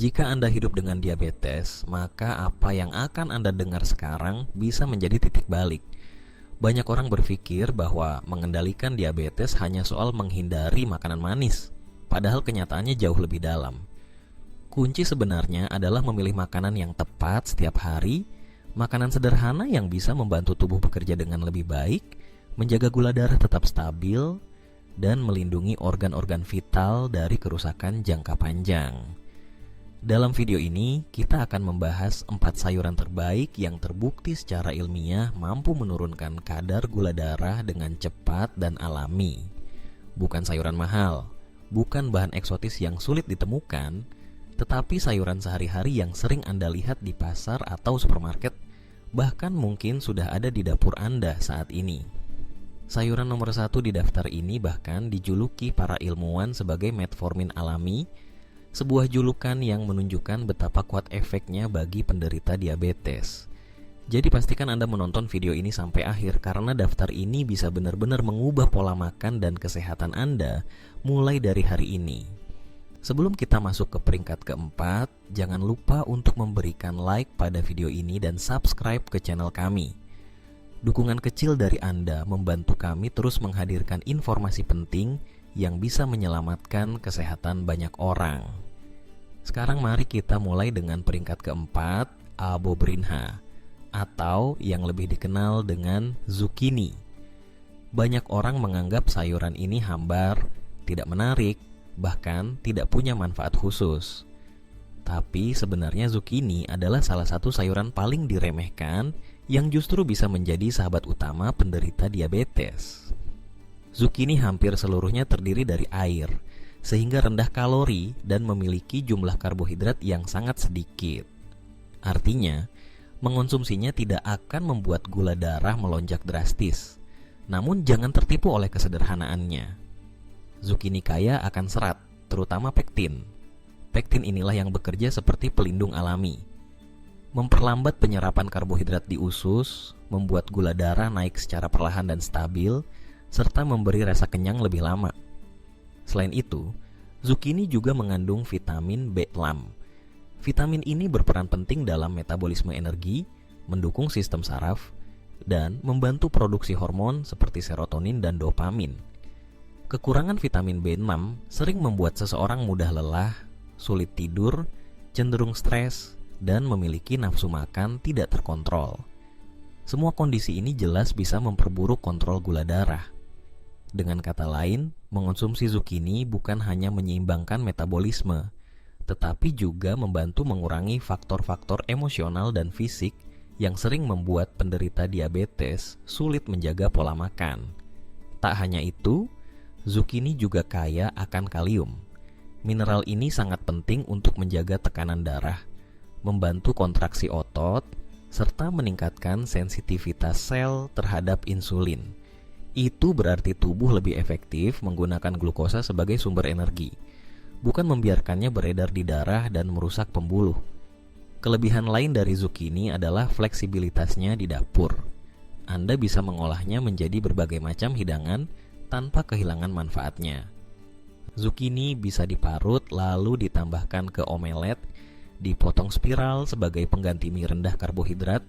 Jika Anda hidup dengan diabetes, maka apa yang akan Anda dengar sekarang bisa menjadi titik balik. Banyak orang berpikir bahwa mengendalikan diabetes hanya soal menghindari makanan manis, padahal kenyataannya jauh lebih dalam. Kunci sebenarnya adalah memilih makanan yang tepat setiap hari, makanan sederhana yang bisa membantu tubuh bekerja dengan lebih baik, menjaga gula darah tetap stabil, dan melindungi organ-organ vital dari kerusakan jangka panjang. Dalam video ini, kita akan membahas 4 sayuran terbaik yang terbukti secara ilmiah mampu menurunkan kadar gula darah dengan cepat dan alami. Bukan sayuran mahal, bukan bahan eksotis yang sulit ditemukan, tetapi sayuran sehari-hari yang sering Anda lihat di pasar atau supermarket, bahkan mungkin sudah ada di dapur Anda saat ini. Sayuran nomor 1 di daftar ini bahkan dijuluki para ilmuwan sebagai metformin alami, sebuah julukan yang menunjukkan betapa kuat efeknya bagi penderita diabetes. Jadi pastikan Anda menonton video ini sampai akhir karena daftar ini bisa benar-benar mengubah pola makan dan kesehatan Anda mulai dari hari ini. Sebelum kita masuk ke peringkat keempat, jangan lupa untuk memberikan like pada video ini dan subscribe ke channel kami. Dukungan kecil dari Anda membantu kami terus menghadirkan informasi penting yang bisa menyelamatkan kesehatan banyak orang. Sekarang mari kita mulai dengan peringkat keempat, Abobrinha, atau yang lebih dikenal dengan zucchini. Banyak orang menganggap sayuran ini hambar, tidak menarik, bahkan tidak punya manfaat khusus. Tapi sebenarnya zucchini adalah salah satu sayuran paling diremehkan yang justru bisa menjadi sahabat utama penderita diabetes. Zucchini hampir seluruhnya terdiri dari air, sehingga rendah kalori dan memiliki jumlah karbohidrat yang sangat sedikit. Artinya, mengonsumsinya tidak akan membuat gula darah melonjak drastis. Namun jangan tertipu oleh kesederhanaannya. Zucchini kaya akan serat, terutama pektin. Pektin inilah yang bekerja seperti pelindung alami. Memperlambat penyerapan karbohidrat di usus, membuat gula darah naik secara perlahan dan stabil, serta memberi rasa kenyang lebih lama. Selain itu, zucchini juga mengandung vitamin B6. Vitamin ini berperan penting dalam metabolisme energi, mendukung sistem saraf, dan membantu produksi hormon seperti serotonin dan dopamin. Kekurangan vitamin B6 sering membuat seseorang mudah lelah, sulit tidur, cenderung stres, dan memiliki nafsu makan tidak terkontrol. Semua kondisi ini jelas bisa memperburuk kontrol gula darah. Dengan kata lain, mengonsumsi zucchini bukan hanya menyeimbangkan metabolisme, tetapi juga membantu mengurangi faktor-faktor emosional dan fisik yang sering membuat penderita diabetes sulit menjaga pola makan. Tak hanya itu, zucchini juga kaya akan kalium. Mineral ini sangat penting untuk menjaga tekanan darah, membantu kontraksi otot, serta meningkatkan sensitivitas sel terhadap insulin. Itu berarti tubuh lebih efektif menggunakan glukosa sebagai sumber energi, bukan membiarkannya beredar di darah dan merusak pembuluh. Kelebihan lain dari zucchini adalah fleksibilitasnya di dapur. Anda bisa mengolahnya menjadi berbagai macam hidangan tanpa kehilangan manfaatnya. Zucchini bisa diparut lalu ditambahkan ke omelet, dipotong spiral sebagai pengganti mie rendah karbohidrat,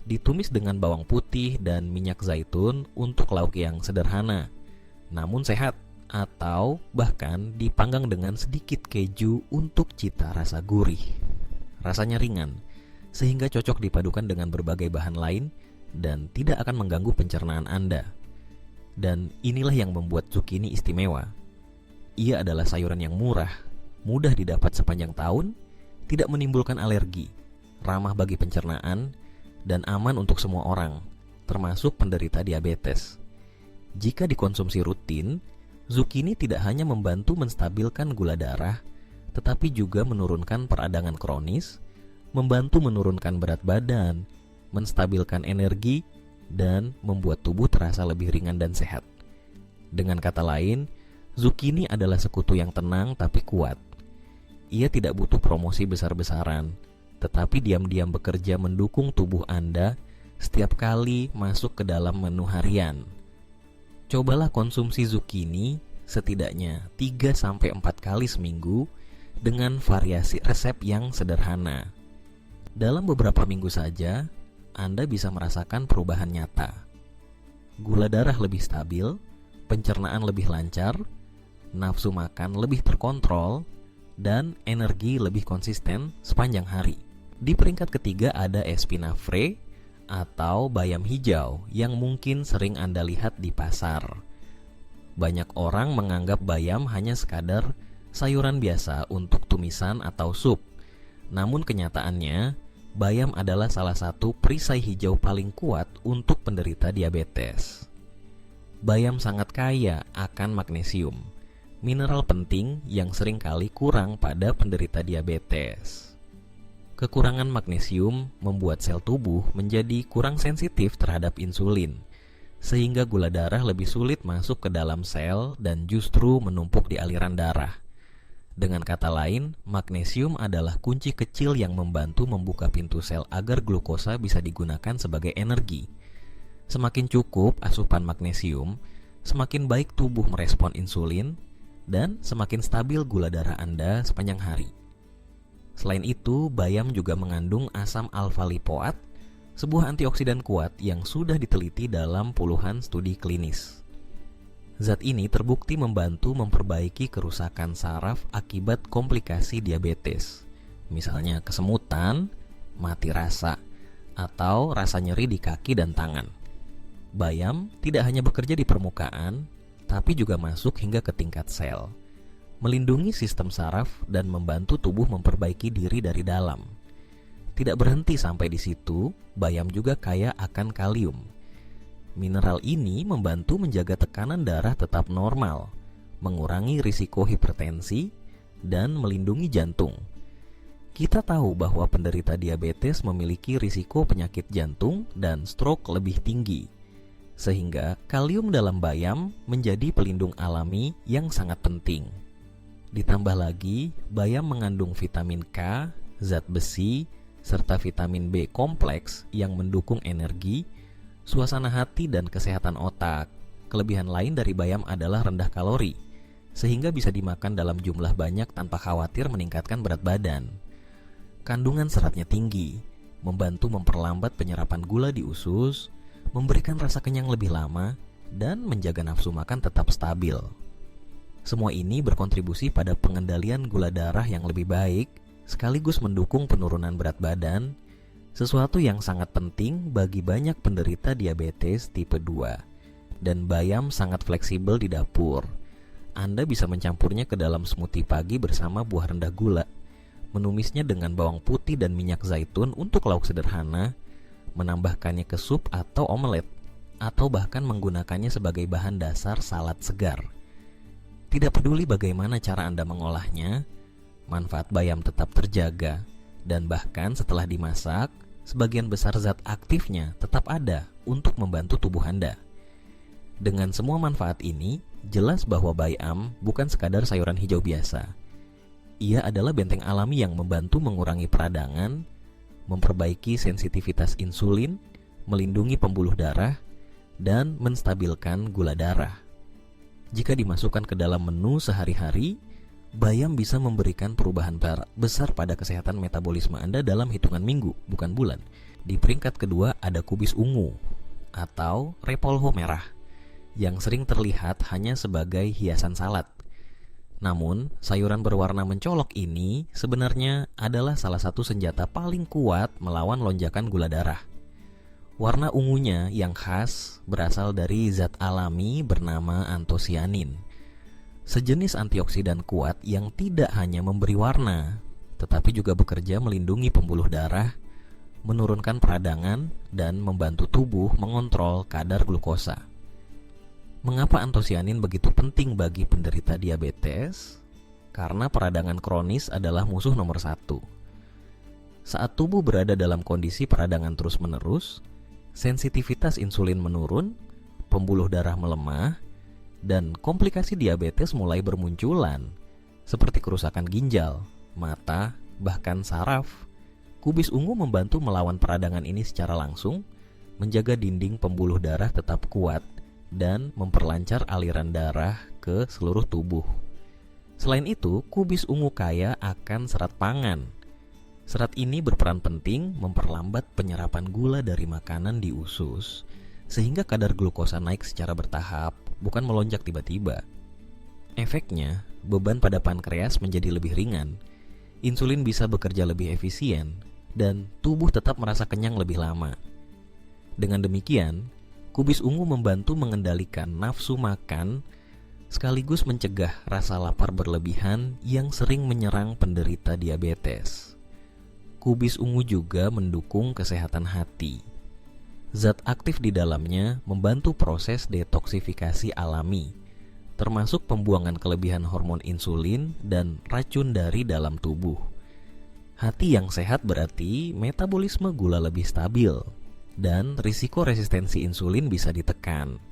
ditumis dengan bawang putih dan minyak zaitun untuk lauk yang sederhana, namun sehat, atau bahkan dipanggang dengan sedikit keju untuk cita rasa gurih. Rasanya ringan, sehingga cocok dipadukan dengan berbagai bahan lain dan tidak akan mengganggu pencernaan Anda. Dan inilah yang membuat zucchini istimewa. Ia adalah sayuran yang murah, mudah didapat sepanjang tahun, tidak menimbulkan alergi, ramah bagi pencernaan, dan aman untuk semua orang, termasuk penderita diabetes. Jika dikonsumsi rutin, zucchini tidak hanya membantu menstabilkan gula darah, tetapi juga menurunkan peradangan kronis, membantu menurunkan berat badan, menstabilkan energi, dan membuat tubuh terasa lebih ringan dan sehat. Dengan kata lain, zucchini adalah sekutu yang tenang tapi kuat. Ia tidak butuh promosi besar-besaran, tetapi diam-diam bekerja mendukung tubuh Anda setiap kali masuk ke dalam menu harian. Cobalah konsumsi zucchini setidaknya 3-4 kali seminggu dengan variasi resep yang sederhana. Dalam beberapa minggu saja, Anda bisa merasakan perubahan nyata. Gula darah lebih stabil, pencernaan lebih lancar, nafsu makan lebih terkontrol, dan energi lebih konsisten sepanjang hari. Di peringkat ketiga ada espinafre atau bayam hijau yang mungkin sering Anda lihat di pasar. Banyak orang menganggap bayam hanya sekadar sayuran biasa untuk tumisan atau sup. Namun kenyataannya, bayam adalah salah satu perisai hijau paling kuat untuk penderita diabetes. Bayam sangat kaya akan magnesium, mineral penting yang seringkali kurang pada penderita diabetes. Kekurangan magnesium membuat sel tubuh menjadi kurang sensitif terhadap insulin, sehingga gula darah lebih sulit masuk ke dalam sel dan justru menumpuk di aliran darah. Dengan kata lain, magnesium adalah kunci kecil yang membantu membuka pintu sel agar glukosa bisa digunakan sebagai energi. Semakin cukup asupan magnesium, semakin baik tubuh merespon insulin, dan semakin stabil gula darah Anda sepanjang hari. Selain itu, bayam juga mengandung asam alfa-lipoat, sebuah antioksidan kuat yang sudah diteliti dalam puluhan studi klinis. Zat ini terbukti membantu memperbaiki kerusakan saraf akibat komplikasi diabetes, misalnya kesemutan, mati rasa, atau rasa nyeri di kaki dan tangan. Bayam tidak hanya bekerja di permukaan, tapi juga masuk hingga ke tingkat sel, melindungi sistem saraf dan membantu tubuh memperbaiki diri dari dalam. Tidak berhenti sampai di situ, bayam juga kaya akan kalium. Mineral ini membantu menjaga tekanan darah tetap normal, mengurangi risiko hipertensi, dan melindungi jantung. Kita tahu bahwa penderita diabetes memiliki risiko penyakit jantung dan stroke lebih tinggi, sehingga kalium dalam bayam menjadi pelindung alami yang sangat penting. Ditambah lagi, bayam mengandung vitamin K, zat besi, serta vitamin B kompleks yang mendukung energi, suasana hati, dan kesehatan otak. Kelebihan lain dari bayam adalah rendah kalori, sehingga bisa dimakan dalam jumlah banyak tanpa khawatir meningkatkan berat badan. Kandungan seratnya tinggi, membantu memperlambat penyerapan gula di usus, memberikan rasa kenyang lebih lama, dan menjaga nafsu makan tetap stabil. Semua ini berkontribusi pada pengendalian gula darah yang lebih baik, sekaligus mendukung penurunan berat badan, sesuatu yang sangat penting bagi banyak penderita diabetes tipe 2. Dan bayam sangat fleksibel di dapur. Anda bisa mencampurnya ke dalam smoothie pagi bersama buah rendah gula, menumisnya dengan bawang putih dan minyak zaitun untuk lauk sederhana, menambahkannya ke sup atau omelet, atau bahkan menggunakannya sebagai bahan dasar salad segar. Tidak peduli bagaimana cara Anda mengolahnya, manfaat bayam tetap terjaga, dan bahkan setelah dimasak, sebagian besar zat aktifnya tetap ada untuk membantu tubuh Anda. Dengan semua manfaat ini, jelas bahwa bayam bukan sekadar sayuran hijau biasa. Ia adalah benteng alami yang membantu mengurangi peradangan, memperbaiki sensitivitas insulin, melindungi pembuluh darah, dan menstabilkan gula darah. Jika dimasukkan ke dalam menu sehari-hari, bayam bisa memberikan perubahan besar pada kesehatan metabolisme Anda dalam hitungan minggu, bukan bulan. Di peringkat kedua ada kubis ungu atau repolho merah, yang sering terlihat hanya sebagai hiasan salad. Namun, sayuran berwarna mencolok ini sebenarnya adalah salah satu senjata paling kuat melawan lonjakan gula darah. Warna ungunya yang khas berasal dari zat alami bernama antosianin, sejenis antioksidan kuat yang tidak hanya memberi warna, tetapi juga bekerja melindungi pembuluh darah, menurunkan peradangan, dan membantu tubuh mengontrol kadar glukosa. Mengapa antosianin begitu penting bagi penderita diabetes? Karena peradangan kronis adalah musuh nomor 1. Saat tubuh berada dalam kondisi peradangan terus-menerus, sensitivitas insulin menurun, pembuluh darah melemah, dan komplikasi diabetes mulai bermunculan, seperti kerusakan ginjal, mata, bahkan saraf. Kubis ungu membantu melawan peradangan ini secara langsung, menjaga dinding pembuluh darah tetap kuat, dan memperlancar aliran darah ke seluruh tubuh. Selain itu, kubis ungu kaya akan serat pangan. Serat ini berperan penting memperlambat penyerapan gula dari makanan di usus, sehingga kadar glukosa naik secara bertahap, bukan melonjak tiba-tiba. Efeknya, beban pada pankreas menjadi lebih ringan, insulin bisa bekerja lebih efisien, dan tubuh tetap merasa kenyang lebih lama. Dengan demikian, kubis ungu membantu mengendalikan nafsu makan sekaligus mencegah rasa lapar berlebihan yang sering menyerang penderita diabetes. Kubis ungu juga mendukung kesehatan hati. Zat aktif di dalamnya membantu proses detoksifikasi alami, termasuk pembuangan kelebihan hormon insulin dan racun dari dalam tubuh. Hati yang sehat berarti metabolisme gula lebih stabil, dan risiko resistensi insulin bisa ditekan.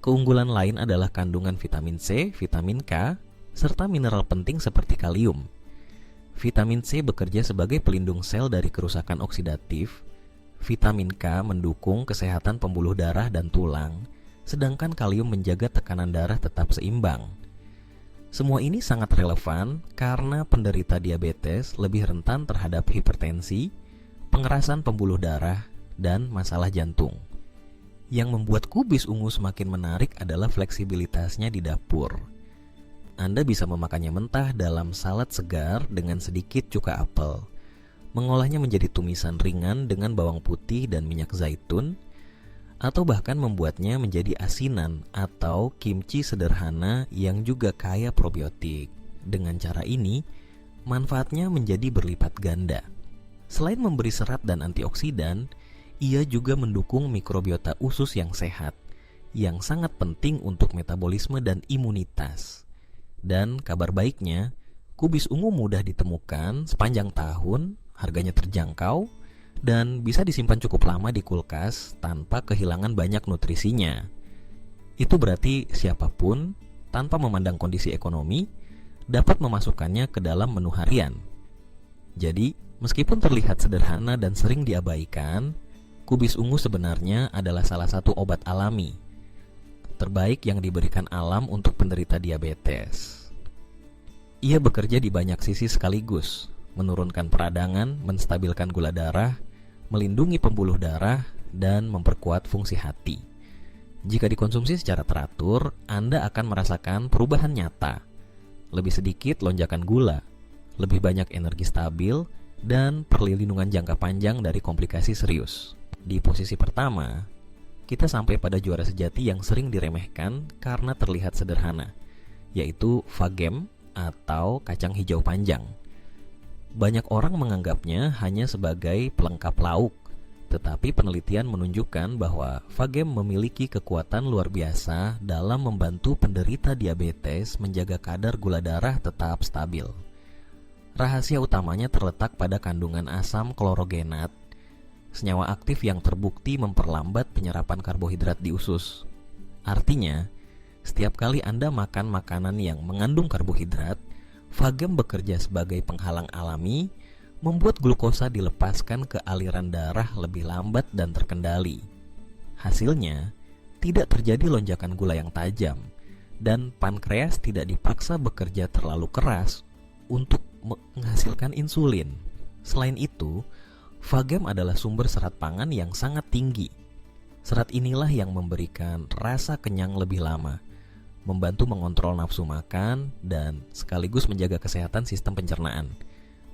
Keunggulan lain adalah kandungan vitamin C, vitamin K, serta mineral penting seperti kalium. Vitamin C bekerja sebagai pelindung sel dari kerusakan oksidatif. Vitamin K mendukung kesehatan pembuluh darah dan tulang, sedangkan kalium menjaga tekanan darah tetap seimbang. Semua ini sangat relevan karena penderita diabetes lebih rentan terhadap hipertensi, pengerasan pembuluh darah, dan masalah jantung. Yang membuat kubis ungu semakin menarik adalah fleksibilitasnya di dapur. Anda bisa memakannya mentah dalam salad segar dengan sedikit cuka apel, mengolahnya menjadi tumisan ringan dengan bawang putih dan minyak zaitun, atau bahkan membuatnya menjadi asinan atau kimchi sederhana yang juga kaya probiotik. Dengan cara ini, manfaatnya menjadi berlipat ganda. Selain memberi serat dan antioksidan, ia juga mendukung mikrobiota usus yang sehat, yang sangat penting untuk metabolisme dan imunitas. Dan kabar baiknya, kubis ungu mudah ditemukan sepanjang tahun, harganya terjangkau, dan bisa disimpan cukup lama di kulkas tanpa kehilangan banyak nutrisinya. Itu berarti siapapun, tanpa memandang kondisi ekonomi, dapat memasukkannya ke dalam menu harian. Jadi, meskipun terlihat sederhana dan sering diabaikan, kubis ungu sebenarnya adalah salah satu obat alami terbaik yang diberikan alam untuk penderita diabetes. Ia bekerja di banyak sisi sekaligus, menurunkan peradangan, menstabilkan gula darah, melindungi pembuluh darah, dan memperkuat fungsi hati. Jika dikonsumsi secara teratur, Anda akan merasakan perubahan nyata. Lebih sedikit lonjakan gula, lebih banyak energi stabil, dan perlindungan jangka panjang dari komplikasi serius. Di posisi pertama, kita sampai pada juara sejati yang sering diremehkan karena terlihat sederhana, yaitu Phagem atau kacang hijau panjang. Banyak orang menganggapnya hanya sebagai pelengkap lauk, tetapi penelitian menunjukkan bahwa Phagem memiliki kekuatan luar biasa dalam membantu penderita diabetes menjaga kadar gula darah tetap stabil. Rahasia utamanya terletak pada kandungan asam klorogenat, senyawa aktif yang terbukti memperlambat penyerapan karbohidrat di usus. Artinya, setiap kali Anda makan makanan yang mengandung karbohidrat, Phagem bekerja sebagai penghalang alami, membuat glukosa dilepaskan ke aliran darah lebih lambat dan terkendali. Hasilnya, tidak terjadi lonjakan gula yang tajam, dan pankreas tidak dipaksa bekerja terlalu keras untuk menghasilkan insulin. Selain itu, Phagem adalah sumber serat pangan yang sangat tinggi. Serat inilah yang memberikan rasa kenyang lebih lama, membantu mengontrol nafsu makan, dan sekaligus menjaga kesehatan sistem pencernaan.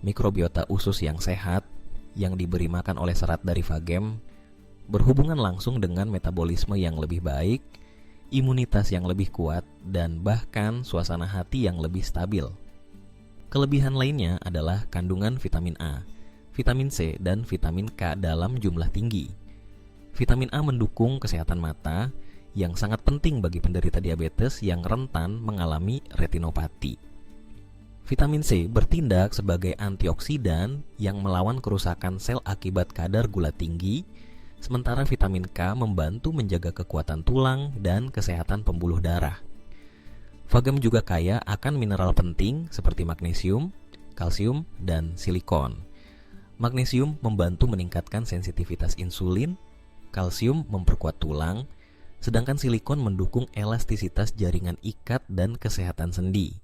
Mikrobiota usus yang sehat, yang diberi makan oleh serat dari Phagem, berhubungan langsung dengan metabolisme yang lebih baik, imunitas yang lebih kuat, dan bahkan suasana hati yang lebih stabil. Kelebihan lainnya adalah kandungan vitamin A, vitamin C, dan vitamin K dalam jumlah tinggi. Vitamin A mendukung kesehatan mata, yang sangat penting bagi penderita diabetes yang rentan mengalami retinopati. Vitamin C bertindak sebagai antioksidan yang melawan kerusakan sel akibat kadar gula tinggi, sementara vitamin K membantu menjaga kekuatan tulang dan kesehatan pembuluh darah. Phagem juga kaya akan mineral penting seperti magnesium, kalsium, dan silikon. Magnesium membantu meningkatkan sensitivitas insulin, kalsium memperkuat tulang, sedangkan silikon mendukung elastisitas jaringan ikat dan kesehatan sendi.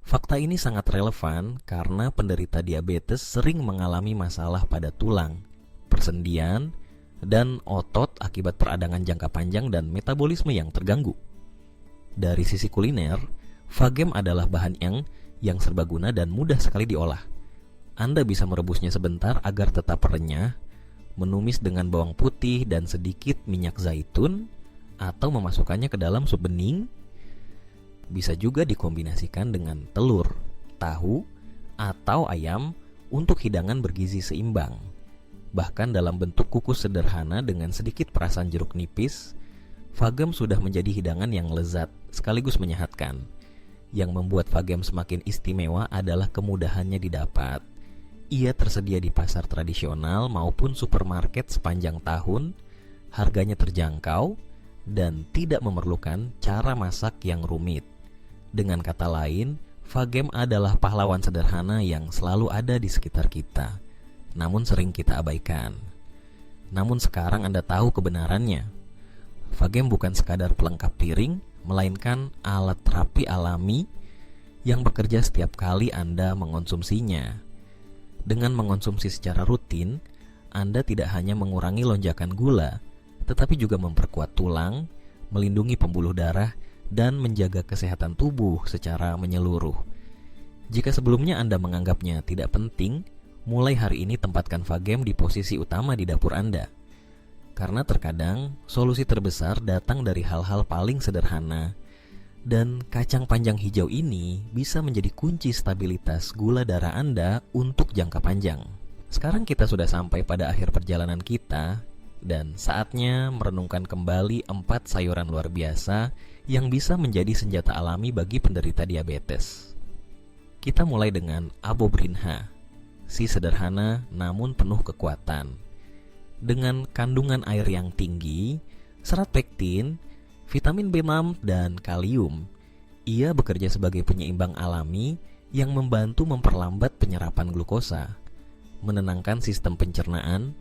Fakta ini sangat relevan karena penderita diabetes sering mengalami masalah pada tulang, persendian, dan otot akibat peradangan jangka panjang dan metabolisme yang terganggu. Dari sisi kuliner, Fagem adalah bahan yang serbaguna dan mudah sekali diolah. Anda bisa merebusnya sebentar agar tetap renyah, menumis dengan bawang putih dan sedikit minyak zaitun, atau memasukkannya ke dalam sup bening. Bisa juga dikombinasikan dengan telur, tahu, atau ayam untuk hidangan bergizi seimbang. Bahkan dalam bentuk kukus sederhana dengan sedikit perasan jeruk nipis, Fagem sudah menjadi hidangan yang lezat sekaligus menyehatkan. Yang membuat Fagem semakin istimewa adalah kemudahannya didapat. Ia tersedia di pasar tradisional maupun supermarket sepanjang tahun, harganya terjangkau, dan tidak memerlukan cara masak yang rumit. Dengan kata lain, Fagem adalah pahlawan sederhana yang selalu ada di sekitar kita, namun sering kita abaikan. Namun sekarang Anda tahu kebenarannya. Fagem bukan sekadar pelengkap piring, melainkan alat terapi alami yang bekerja setiap kali Anda mengonsumsinya. Dengan mengonsumsi secara rutin, Anda tidak hanya mengurangi lonjakan gula, tetapi juga memperkuat tulang, melindungi pembuluh darah, dan menjaga kesehatan tubuh secara menyeluruh. Jika sebelumnya Anda menganggapnya tidak penting, mulai hari ini tempatkan Fagem di posisi utama di dapur Anda. Karena terkadang solusi terbesar datang dari hal-hal paling sederhana, dan kacang panjang hijau ini bisa menjadi kunci stabilitas gula darah Anda untuk jangka panjang. Sekarang kita sudah sampai pada akhir perjalanan kita, dan saatnya merenungkan kembali 4 sayuran luar biasa yang bisa menjadi senjata alami bagi penderita diabetes. Kita mulai dengan Abobrinha, si sederhana namun penuh kekuatan. Dengan kandungan air yang tinggi, serat pektin, vitamin B6 dan kalium, ia bekerja sebagai penyeimbang alami yang membantu memperlambat penyerapan glukosa, menenangkan sistem pencernaan,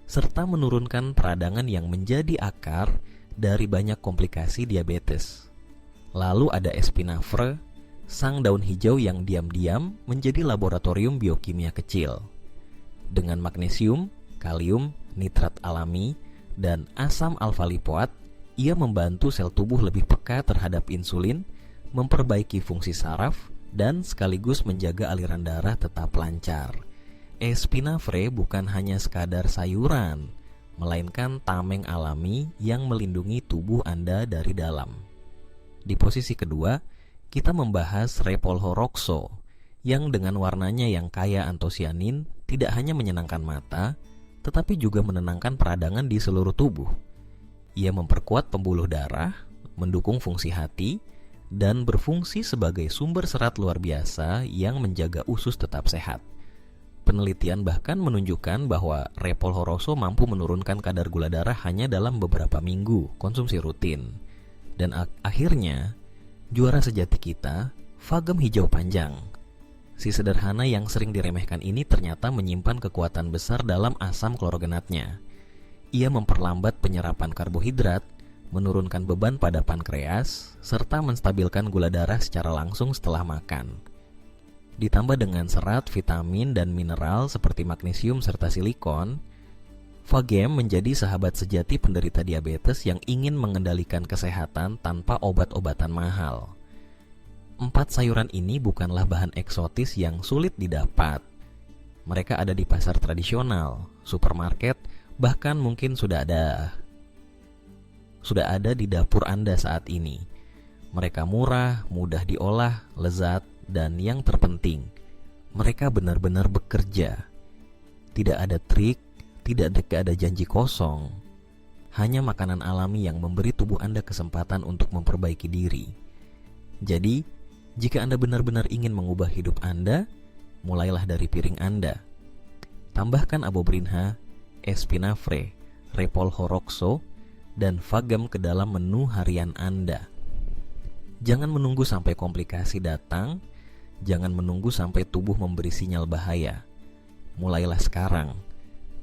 serta menurunkan peradangan yang menjadi akar dari banyak komplikasi diabetes. Lalu ada Espinafre, sang daun hijau yang diam-diam menjadi laboratorium biokimia kecil. Dengan magnesium, kalium, nitrat alami, dan asam alfa-lipoat, ia membantu sel tubuh lebih peka terhadap insulin, memperbaiki fungsi saraf, dan sekaligus menjaga aliran darah tetap lancar. Espinafre bukan hanya sekadar sayuran, melainkan tameng alami yang melindungi tubuh Anda dari dalam. Di posisi kedua, kita membahas Repolho-Roxo, yang dengan warnanya yang kaya antosianin tidak hanya menyenangkan mata, tetapi juga menenangkan peradangan di seluruh tubuh. Ia memperkuat pembuluh darah, mendukung fungsi hati, dan berfungsi sebagai sumber serat luar biasa yang menjaga usus tetap sehat. Penelitian bahkan menunjukkan bahwa Repolho-Roxo mampu menurunkan kadar gula darah hanya dalam beberapa minggu konsumsi rutin. Dan akhirnya, juara sejati kita, Fagem hijau panjang. Si sederhana yang sering diremehkan ini ternyata menyimpan kekuatan besar dalam asam klorogenatnya. Ia memperlambat penyerapan karbohidrat, menurunkan beban pada pankreas, serta menstabilkan gula darah secara langsung setelah makan. Ditambah dengan serat, vitamin, dan mineral seperti magnesium serta silikon, Fagem menjadi sahabat sejati penderita diabetes yang ingin mengendalikan kesehatan tanpa obat-obatan mahal. 4 sayuran ini bukanlah bahan eksotis yang sulit didapat. Mereka ada di pasar tradisional, supermarket, bahkan mungkin sudah ada di dapur Anda saat ini. Mereka murah, mudah diolah, lezat, dan yang terpenting, mereka benar-benar bekerja. Tidak ada trik, tidak ada janji kosong. Hanya makanan alami yang memberi tubuh Anda kesempatan untuk memperbaiki diri. Jadi, jika Anda benar-benar ingin mengubah hidup Anda, mulailah dari piring Anda. Tambahkan Abobrinha, Espinafre, Repolho-Roxo, dan Fagem ke dalam menu harian Anda. Jangan menunggu sampai komplikasi datang. Jangan menunggu sampai tubuh memberi sinyal bahaya. Mulailah sekarang,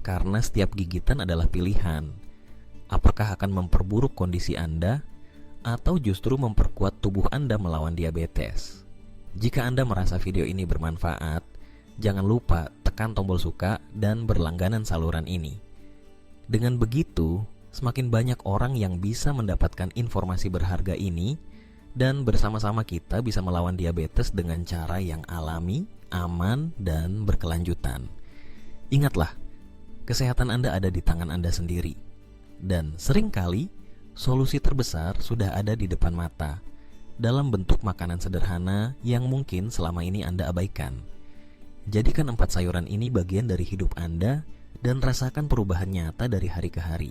karena setiap gigitan adalah pilihan. Apakah akan memperburuk kondisi Anda, atau justru memperkuat tubuh Anda melawan diabetes? Jika Anda merasa video ini bermanfaat, jangan lupa tekan tombol suka dan berlangganan saluran ini. Dengan begitu, semakin banyak orang yang bisa mendapatkan informasi berharga ini, dan bersama-sama kita bisa melawan diabetes dengan cara yang alami, aman, dan berkelanjutan. Ingatlah, kesehatan Anda ada di tangan Anda sendiri. Dan seringkali, solusi terbesar sudah ada di depan mata, dalam bentuk makanan sederhana yang mungkin selama ini Anda abaikan. Jadikan 4 sayuran ini bagian dari hidup Anda dan rasakan perubahan nyata dari hari ke hari.